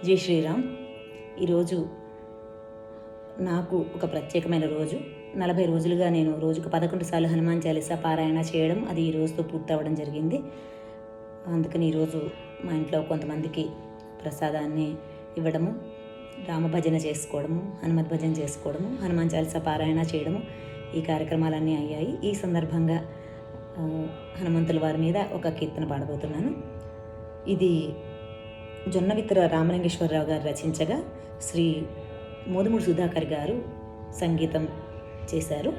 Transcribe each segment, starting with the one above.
జై శ్రీరామ్. ఈరోజు నాకు ఒక ప్రత్యేకమైన రోజు. 40 రోజులుగా నేను రోజుకు 11 సార్లు హనుమాన్ చాలీసా పారాయణ చేయడం, అది ఈ రోజుతో పూర్తవడం జరిగింది. అందుకని ఈరోజు మా ఇంట్లో కొంతమందికి ప్రసాదాన్ని ఇవ్వడము, రామభజన చేసుకోవడము, హనుమత్ భజన చేసుకోవడము, హనుమాన్ చాలీసా పారాయణ చేయడము, ఈ కార్యక్రమాలన్నీ అయ్యాయి. ఈ సందర్భంగా హనుమంతుల వారి మీద ఒక కీర్తన పాడబోతున్నాను. ఇది జొన్నవిత్ర రామలింగేశ్వరరావు గారు రచించగా శ్రీ మోదుమూడి సుధాకర్ గారు సంగీతం చేశారు.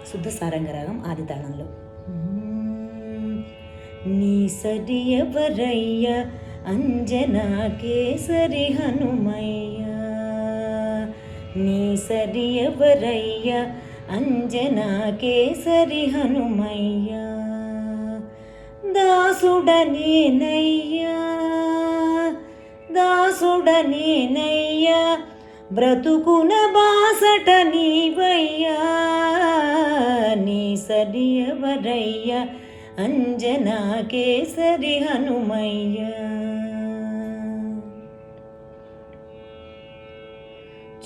శుద్ధ సారంగరాగం ఆది తాళంలో. నీ సరి ఎవరయ్య అంజనా కేసరి హనుమయ్య, నీ సరి ఎవరయ్య అంజనా కేసరి హనుమయ్య, దాసుడనేనయ్యా దాసుడనేనయ్యా, బ్రతుకున బాసట నీవయ్యా, నీ సరి ఎవరయ్యా అంజనా కేసరి హనుమయ్య.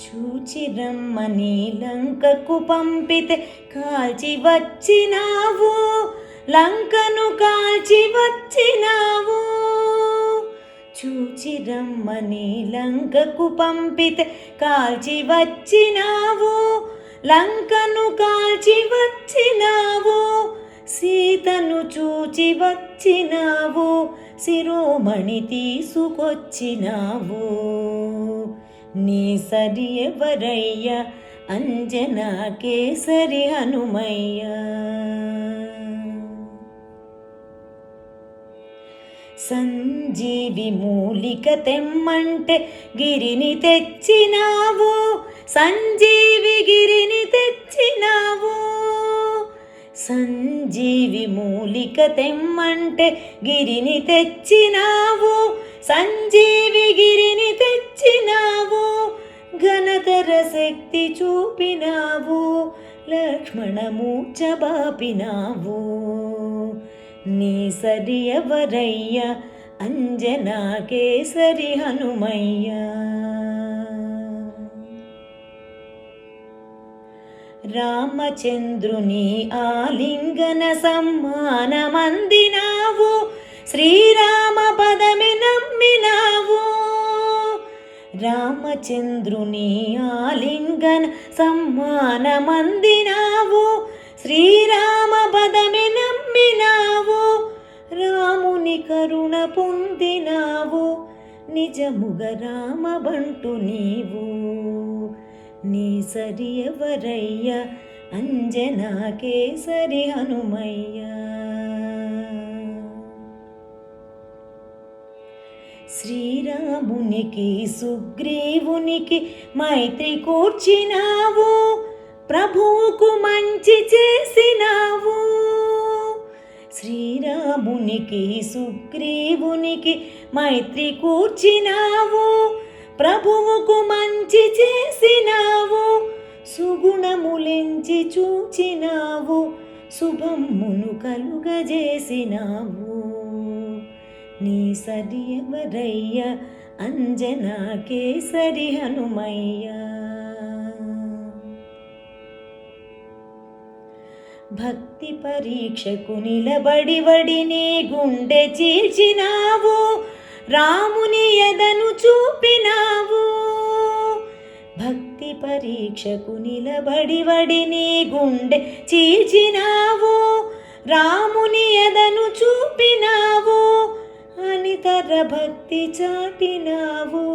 చూచి రమ్మని లంకకు పంపితే కాల్చి వచ్చినావు, లంకను కాల్చి వచ్చినావు. చూచి రమ్మని లంకకు పంపితే కాల్చి వచ్చినావు, లంకను కాల్చి వచ్చినావు. సీతను చూచి వచ్చినావు, శిరోమణి తీసుకొచ్చినావు. నీ సరి ఎవరయ్య అంజనా కేసరి హనుమయ్య. సంజీవి మూలిక తెమ్మంటే గిరిని తెచ్చినావు, సంజీవి గిరిని తెచ్చినావు. సంజీవి మూలిక తెమ్మంటే గిరిని తెచ్చినావు, సంజీవి గిరిని తెచ్చినావు. ఘనతర శక్తి చూపినావు, లక్ష్మణ మూర్ఛ బాపినావు. నీ సరి ఎవరయ్య అంజనా కేసరి హనుమయ్య. రామచంద్రుని ఆలింగన సమ్మానమందినావు, శ్రీరామ పదమి నమ్మినావు. రామచంద్రుని ఆలింగన సమ్మానమందినావు, శ్రీరామ పదమి నమ్మినావు. రాముని కరుణ పొందినావు, నిజముగ రామ బంటు నీవు. నీ సరి ఎవరయ్య అంజనా కేసరి హనుమయ్య. శ్రీరామునికి సుగ్రీవునికి మైత్రి కూర్చినావు, ప్రభువుకు మంచి చేసినావు. శ్రీరామునికి సుగ్రీవునికి మైత్రి కూర్చినావు, ప్రభువుకు మంచి చేసినావు. సుగుణములెంచి చూచినావు, శుభమ్మును కలుగజేసినావు. నీ సరి ఎవరయ్య అంజనా కేసరి హనుమయ్య. భక్తి పరీక్షకు నిలబడి వడి నీ గుండె చీల్చినావు, రాముని ఎదను చూపినావు. భక్తి పరీక్షకు నిలబడి వడి నీ గుండె చీల్చినావు, రాముని ఎదను చూపినావు. అనితర భక్తి చాటినావు,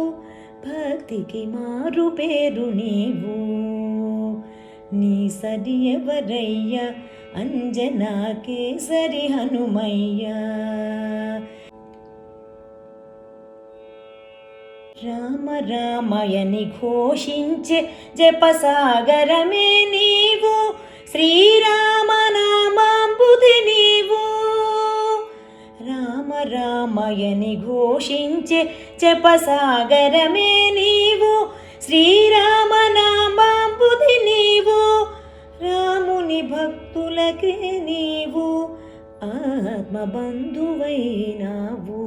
భక్తికి మారు పేరు నీవు. నీ సరి ఎవరయ్య అంజనా కేసరి హనుమయ్య. రామ రామయని ఘోషించే జపసాగరమే నీవు, శ్రీరామ నామాంబుధి నీవు. రామ రామయని ఘోషించే జపసాగరమే నీవు, శ్రీరామ నామాంబుధి నీవు. రాముని భక్తులకే నీవు ఆత్మబంధువైనావు.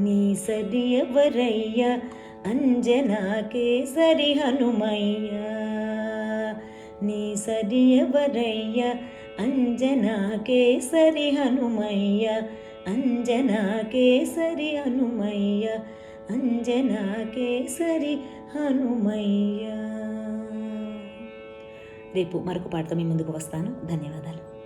నీ సరి ఎవరయ్య అంజనా కేసరి హనుమయ్య. నీ సరి ఎవరయ్య అంజనా కేసరి హనుమయ్య. అంజనా కేసరి హనుమయ్య. అంజనా కేసరి హనుమయ్య. రేపు మరొక పాటతో మీ ముందుకు వస్తాను. ధన్యవాదాలు.